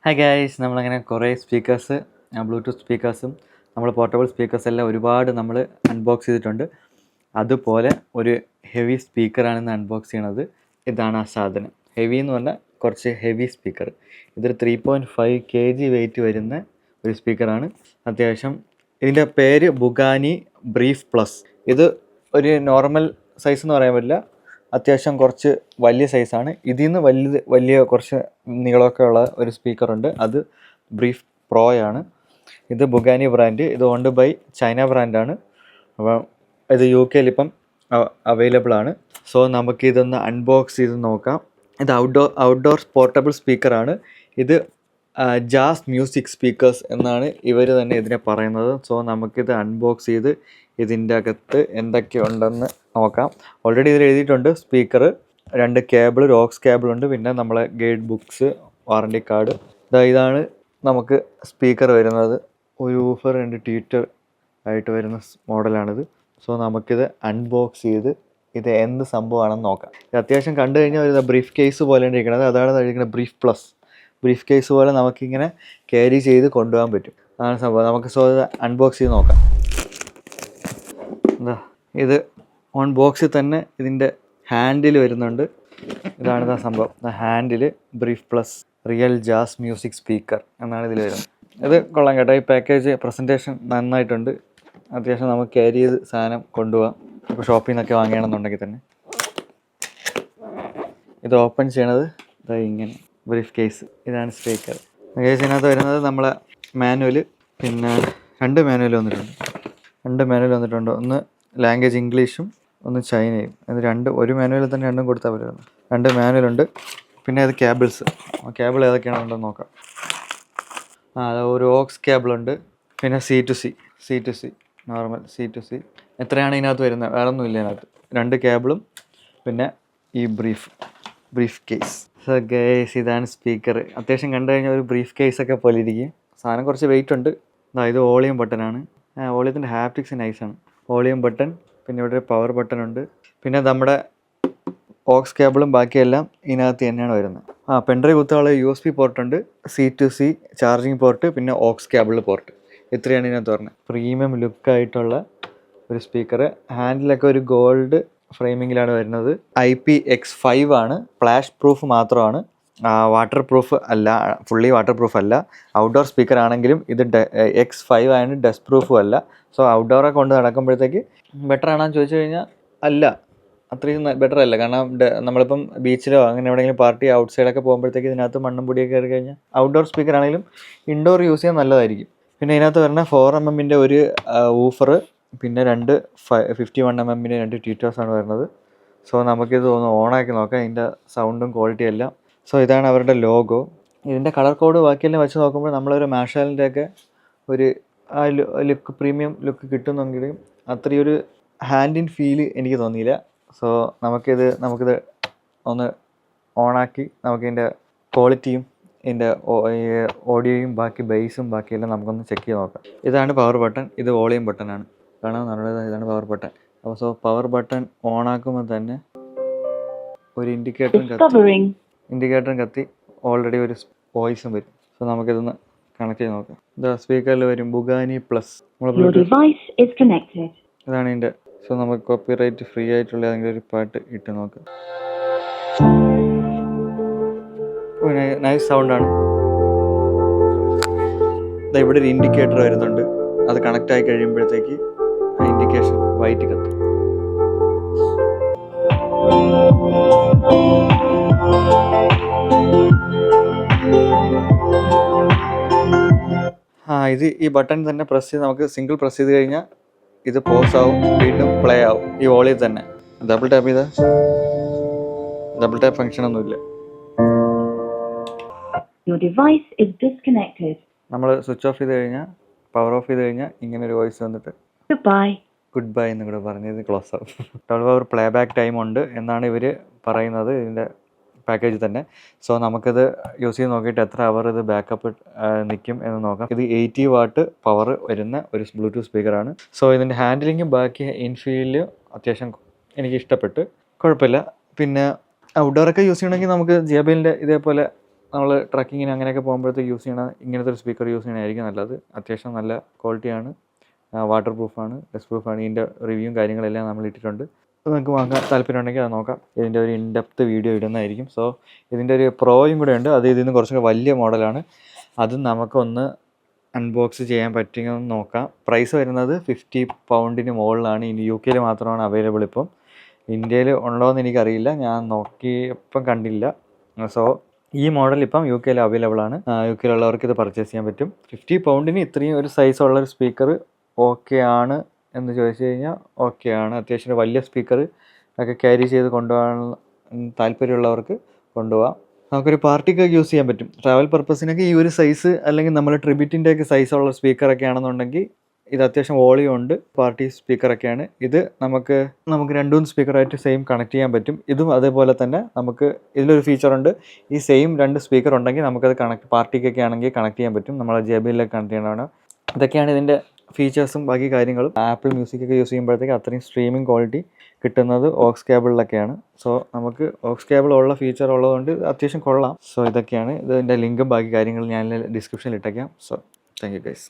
Hi guys, നമ്മളങ്ങനെ കുറേ speakers, Bluetooth സ്പീക്കേഴ്സും നമ്മൾ പോർട്ടബിൾ സ്പീക്കേഴ്സ് എല്ലാം ഒരുപാട് നമ്മൾ അൺബോക്സ് ചെയ്തിട്ടുണ്ട്. അതുപോലെ ഒരു ഹെവി സ്പീക്കറാണ് അൺബോക്സ് ചെയ്യണത്. ഇതാണ് ആ സാധനം. ഹെവി എന്ന് പറഞ്ഞാൽ കുറച്ച് ഹെവി സ്പീക്കർ. ഇതൊരു 3.5 kg വെയിറ്റ് വരുന്ന ഒരു സ്പീക്കറാണ്. അത്യാവശ്യം ഇതിൻ്റെ പേര് ബുഗാനി ബ്രീഫ് പ്ലസ്. ഇത് ഒരു നോർമൽ സൈസ് എന്ന് പറയാൻ പറ്റില്ല, അത്യാവശ്യം കുറച്ച് വലിയ സൈസാണ്. ഇതിൽ നിന്ന് വലിയ കുറച്ച് നീളമൊക്കെ ഉള്ള ഒരു സ്പീക്കറുണ്ട്, അത് ബ്രീഫ് പ്രോയാണ്. ഇത് ബുഗാനി ബ്രാൻഡ്. ഇത് ഓൺഡ് ബൈ ചൈന ബ്രാൻഡാണ്. അപ്പം ഇത് UK ഇപ്പം അവൈലബിൾ ആണ്. സോ നമുക്കിതൊന്ന് അൺബോക്സ് ചെയ്ത് നോക്കാം. ഇത് ഔട്ട്ഡോർ പോർട്ടബിൾ സ്പീക്കറാണ്. ഇത് ജാസ് മ്യൂസിക് സ്പീക്കേഴ്സ് എന്നാണ് ഇവർ തന്നെ ഇതിനെ പറയുന്നത്. സോ നമുക്കിത് അൺബോക്സ് ചെയ്ത് ഇതിൻ്റെ അകത്ത് എന്തൊക്കെയുണ്ടെന്ന് നോക്കാം. ഓൾറെഡി ഇതിൽ എഴുതിയിട്ടുണ്ട് സ്പീക്കർ, 2 കേബിൾ, ഒരു ഓക്സ് കേബിളുണ്ട്, പിന്നെ നമ്മളെ ഗൈഡ് ബുക്സ്, വാറണ്ടി കാർഡ്. ഇതാണ് നമുക്ക് സ്പീക്കർ വരുന്നത്. ഒരു ഊഫർ 2 ട്വീറ്റർ ആയിട്ട് വരുന്ന മോഡലാണിത്. സോ നമുക്കിത് അൺബോക്സ് ചെയ്ത് ഇത് എന്ത് സംഭവമാണെന്ന് നോക്കാം. ഇത് അത്യാവശ്യം കണ്ടു കഴിഞ്ഞാൽ ഒരു ബ്രീഫ് കേസ് പോലെയാണ് ഇരിക്കുന്നത്. അതാണ് ഇരിക്കുന്നത് ബ്രീഫ് പ്ലസ്. ബ്രീഫ് കേസ് പോലെ നമുക്കിങ്ങനെ ക്യാരി ചെയ്ത് കൊണ്ടുപോകാൻ പറ്റും. അതാണ് സംഭവം. നമുക്ക് സോ ഇത് അൺബോക്സ് ചെയ്ത് നോക്കാം. ഇത് ഓൺ ബോക്സിൽ തന്നെ ഇതിൻ്റെ ഹാൻഡിൽ വരുന്നുണ്ട്. ഇതാണ് സംഭവം. Handle brief plus real jazz music speaker എന്നാണ് ഇതിൽ വരുന്നത്. ഇത് കൊള്ളാം കേട്ടോ. ഈ പാക്കേജ് പ്രസൻറ്റേഷൻ നന്നായിട്ടുണ്ട്. അത്യാവശ്യം നമുക്ക് ക്യാരി ചെയ്ത് സാധനം കൊണ്ടുപോകാം. ഇപ്പോൾ ഷോപ്പിൽ നിന്നൊക്കെ വാങ്ങണമെന്നുണ്ടെങ്കിൽ തന്നെ. ഇത് ഓപ്പൺ ചെയ്യണത് ഇങ്ങനെ ബ്രീഫ് കേസ്. ഇതാണ് സ്പീക്കർ. കേസിനകത്ത് വരുന്നത് നമ്മളെ മാനുവൽ, പിന്നെ 2 മാനുവൽ വന്നിട്ടുണ്ട്. ഒന്ന് ലാംഗ്വേജ് ഇംഗ്ലീഷും ഒന്ന് ചൈനയും. ഇത് ഒരു മാനുവലിൽ തന്നെ രണ്ടും കൊടുത്താൽ പറ്റുന്നു. 2 മാനുവലുണ്ട്. പിന്നെ അത് കേബിൾസ്. കേബിൾ ഏതൊക്കെയാണെന്ന് നോക്കാം. ഒരു ഓക്സ് കേബിളുണ്ട്, പിന്നെ C2C നോർമൽ C2C. എത്രയാണ് ഇതിനകത്ത് വരുന്നത്? വേറെ ഒന്നുമില്ല ഇതിനകത്ത്. 2 കേബിളും പിന്നെ ഈ ബ്രീഫ് കേസ്. സോ ഗൈസ്, ഇതാണ് സ്പീക്കർ. അത്യാവശ്യം കണ്ടു കഴിഞ്ഞാൽ ഒരു ബ്രീഫ് കേസൊക്കെ പോലെ ഇരിക്കും. സാധനം കുറച്ച് വെയിറ്റ് ഉണ്ട്. ഇത് വോളിയം ബട്ടനാണ്. വോളിയത്തിൻ്റെ ഹാപ്റ്റിക്സ് നൈസാണ്. വോളിയം ബട്ടൺ, പിന്നെ ഇവിടെ ഒരു പവർ ബട്ടൺ ഉണ്ട്. പിന്നെ നമ്മുടെ ഓക്സ് കേബിളും ബാക്കിയെല്ലാം ഇതിനകത്ത് തന്നെയാണ് വരുന്നത്. പെൻഡ്രൈവ് കുത്താനുള്ള USB പോർട്ടുണ്ട്, C2C ചാർജിങ് പോർട്ട്, പിന്നെ ഓക്സ് കേബിൾ പോർട്ട്. ഇത്രയാണ് ഇതിനകത്ത് പറഞ്ഞത്. പ്രീമിയം ലുക്കായിട്ടുള്ള ഒരു സ്പീക്കർ. ഹാൻഡിലൊക്കെ ഒരു ഗോൾഡ് ഫ്രെയിമിങ്ങിലാണ് വരുന്നത്. IPX5 ആണ്. ഫ്ലാഷ് പ്രൂഫ് മാത്രമാണ്, വാട്ടർ പ്രൂഫ് അല്ല, ഫുള്ളി വാട്ടർ പ്രൂഫ് അല്ല. ഔട്ട്ഡോർ സ്പീക്കർ ആണെങ്കിലും ഇത് X5 ആയതുകൊണ്ട് ഡസ്റ്റ് പ്രൂഫും അല്ല. സോ ഔട്ട്ഡോറൊക്കെ കൊണ്ട് നടക്കുമ്പോഴത്തേക്ക് ബെറ്റർ ആണെന്ന് ചോദിച്ചു കഴിഞ്ഞാൽ അല്ല, അത്രയും ബെറ്റർ അല്ല. കാരണം നമ്മളിപ്പം ബീച്ചിലോ അങ്ങനെ എവിടെയെങ്കിലും പാർട്ടി ഔട്ട്സൈഡൊക്കെ പോകുമ്പോഴത്തേക്ക് ഇതിനകത്ത് മണ്ണും പൊടിയൊക്കെ കയറി കഴിഞ്ഞാൽ ഔട്ട്ഡോർ സ്പീക്കർ ആണെങ്കിലും ഇൻഡോർ യൂസ് ചെയ്യാൻ നല്ലതായിരിക്കും. പിന്നെ ഇതിനകത്ത് വരുന്ന 4mm ഒരു ഊഫർ, പിന്നെ 2 51mm 2 ട്വീറ്റേഴ്സാണ് വരുന്നത്. സോ നമുക്കിത് ഒന്ന് ഓണാക്കി നോക്കാം, ഇതിൻ്റെ സൗണ്ടും ക്വാളിറ്റി എല്ലാം. സോ ഇതാണ് അവരുടെ ലോഗോ. ഇതിൻ്റെ കളർ കോഡ് ബാക്കിയെല്ലാം വെച്ച് നോക്കുമ്പോൾ നമ്മളൊരു മാഷാലിൻ്റെയൊക്കെ ഒരു ലുക്ക്, പ്രീമിയം ലുക്ക് കിട്ടുന്നെങ്കിലും അത്രയൊരു ഹാൻഡിൻ ഫീല് എനിക്ക് തോന്നിയില്ല. സോ നമുക്കിത് ഒന്ന് ഓണാക്കി നമുക്കിതിൻ്റെ ക്വാളിറ്റിയും ഇതിൻ്റെ ഓഡിയോയും ബാക്കി ബേസും ബാക്കിയെല്ലാം നമുക്കൊന്ന് ചെക്ക് ചെയ്ത് നോക്കാം. ഇതാണ് പവർ ബട്ടൺ, ഇത് വോളിയം ബട്ടനാണ്. കാണാൻ നല്ലത്. ഇതാണ് പവർ ബട്ടൺ. അപ്പോൾ സോ പവർ ബട്ടൺ ഓണാക്കുമ്പോൾ തന്നെ ഒരു ഇൻഡിക്കേറ്ററും കത്തി ഓൾറെഡി ഒരു വോയിസും വരും. സോ നമുക്കിതൊന്ന് കണക്ട് ചെയ്ത് നോക്കാം. സ്പീക്കറിൽ വരും ബുഗാനി പ്ലസ്. ഇതാണ് ഇതിൻ്റെ. സോ നമുക്ക് കോപ്പിറൈറ്റ് ഫ്രീ ആയിട്ടുള്ള ഏതെങ്കിലും ഒരു പാട്ട് ഇട്ട് നോക്കാം. നൈസ് സൗണ്ടാണ്. ഇവിടെ ഒരു ഇൻഡിക്കേറ്റർ വരുന്നുണ്ട്. അത് കണക്റ്റ് ആയി കഴിയുമ്പോഴത്തേക്ക് ഇൻഡിക്കേഷൻ വൈറ്റ് കത്തും. ഇത് ഈ ബട്ടൺ തന്നെ പ്രസ് ചെയ്ത് നമുക്ക് സിംഗിൾ പ്രസ് ചെയ്ത് കഴിഞ്ഞാൽ ഇത് പോസ് ആവും, വീണ്ടും പ്ലേ ആവും ഈ വോളിയം തന്നെ. ഡബിൾ ടാപ്പ് ചെയ്താൽ ഡബിൾ ടാപ്പ് ഫംഗ്ഷൻ ഒന്നുമില്ല. നമ്മൾ സ്വിച്ച് ഓഫ് ചെയ്ത് കഴിഞ്ഞാൽ, പവർ ഓഫ് ചെയ്ത് കഴിഞ്ഞാൽ ഇങ്ങനെ ഒരു വോയിസ് വന്നിട്ട് ഗുഡ് ബൈ എന്ന് കൂടെ പറഞ്ഞത് ക്ലോസ് ആവും. 12 hour പ്ലേ ബാക്ക് ടൈം ഉണ്ട് എന്നാണ് ഇവർ പറയുന്നത് ഇതിൻ്റെ പാക്കേജ് തന്നെ. സോ നമുക്കിത് യൂസ് ചെയ്ത് നോക്കിയിട്ട് എത്ര അവർ ഇത് ബാക്കപ്പ് നിൽക്കും എന്ന് നോക്കാം. ഇത് 80 watt പവർ വരുന്ന ഒരു ബ്ലൂടൂത്ത് സ്പീക്കറാണ്. സോ ഇതിൻ്റെ ഹാൻഡിലിങ്ങും ബാക്കി ഇൻഫീലും അത്യാവശ്യം എനിക്ക് ഇഷ്ടപ്പെട്ട്, കുഴപ്പമില്ല. പിന്നെ ഔട്ട്ഡോറൊക്കെ യൂസ് ചെയ്യണമെങ്കിൽ നമുക്ക് JBLൻ്റെ ഇതേപോലെ നമ്മൾ ട്രക്കിങ്ങിന് അങ്ങനെയൊക്കെ പോകുമ്പോഴത്തേക്ക് യൂസ് ചെയ്യണ ഇങ്ങനത്തെ ഒരു സ്പീക്കർ യൂസ് ചെയ്യണമായിരിക്കും നല്ലത്. അത്യാവശ്യം നല്ല ക്വാളിറ്റിയാണ്, വാട്ടർ പ്രൂഫാണ്, ഡസ്റ്റ് പ്രൂഫാണ്. ഇതിൻ്റെ റിവ്യൂവും കാര്യങ്ങളെല്ലാം നമ്മൾ ഇട്ടിട്ടുണ്ട്. അത് നിങ്ങൾക്ക് വാങ്ങാൻ താല്പര്യമുണ്ടെങ്കിൽ അത് നോക്കാം. ഇതിൻ്റെ ഒരു ഇൻഡെപ്ത് വീഡിയോ ഇടുന്നതായിരിക്കും. സോ ഇതിൻ്റെ ഒരു പ്രോയും കൂടെ ഉണ്ട്, അത് ഇതിൽ നിന്ന് കുറച്ചുകൂടെ വലിയ മോഡലാണ്. അതും നമുക്കൊന്ന് അൺബോക്സ് ചെയ്യാൻ പറ്റുമെന്ന് നോക്കാം. പ്രൈസ് വരുന്നത് £50 മുകളിലാണ്. ഇനി UK മാത്രമാണ് അവൈലബിൾ ഇപ്പം. ഇന്ത്യയിൽ ഉണ്ടോ എന്ന് എനിക്കറിയില്ല, ഞാൻ നോക്കിയപ്പം കണ്ടില്ല. സോ ഈ മോഡൽ ഇപ്പം UK അവൈലബിൾ ആണ്. UK ഉള്ളവർക്ക് ഇത് പർച്ചേസ് ചെയ്യാൻ പറ്റും. £50 ഇത്രയും ഒരു സൈസുള്ളൊരു സ്പീക്കർ ഓക്കെ ആണ് എന്ന് ചോദിച്ചു കഴിഞ്ഞാൽ ഓക്കെ ആണ്. അത്യാവശ്യം വലിയ സ്പീക്കർ ഒക്കെ ക്യാരി ചെയ്ത് കൊണ്ടുപോകാൻ താല്പര്യമുള്ളവർക്ക് കൊണ്ടുപോകാം. നമുക്കൊരു പാർട്ടിക്കൊക്കെ യൂസ് ചെയ്യാൻ പറ്റും. ട്രാവൽ പർപ്പസിനൊക്കെ ഈ ഒരു സൈസ്, അല്ലെങ്കിൽ നമ്മൾ ട്രിബിറ്റിൻ്റെയൊക്കെ സൈസുള്ള സ്പീക്കറൊക്കെ ആണെന്നുണ്ടെങ്കിൽ ഇത് അത്യാവശ്യം വോളിയം ഉണ്ട്, പാർട്ടി സ്പീക്കറൊക്കെയാണ്. ഇത് നമുക്ക് 2 സ്പീക്കറായിട്ട് സെയിം കണക്ട് ചെയ്യാൻ പറ്റും. ഇതും അതേപോലെ തന്നെ നമുക്ക് ഇതിലൊരു ഫീച്ചറുണ്ട്, ഈ സെയിം 2 സ്പീക്കർ ഉണ്ടെങ്കിൽ നമുക്കത് പാർട്ടിക്കൊക്കെ ആണെങ്കിൽ കണക്ട് ചെയ്യാൻ പറ്റും. നമ്മൾ JBLയിലൊക്കെ കണക്ട് ചെയ്യണതാണ്. ഇതൊക്കെയാണ് ഇതിൻ്റെ ഫീച്ചേഴ്സും ബാക്കി കാര്യങ്ങളും. ആപ്പിൾ മ്യൂസിക്കൊക്കെ യൂസ് ചെയ്യുമ്പോഴത്തേക്ക് അത്രയും സ്ട്രീമിംഗ് ക്വാളിറ്റി കിട്ടുന്നത് ഓക്സ് കേബിളിലൊക്കെയാണ്. സോ നമുക്ക് ഓക്സ് കേബിൾ ഉള്ള ഫീച്ചർ ഉള്ളതുകൊണ്ട് അത്യാവശ്യം കൊള്ളാം. സോ ഇതൊക്കെയാണ് ഇതിൻ്റെ ലിങ്കും ബാക്കി കാര്യങ്ങളും ഞാൻ ഡിസ്ക്രിപ്ഷനിൽ ഇട്ടേക്കാം. So thank you guys.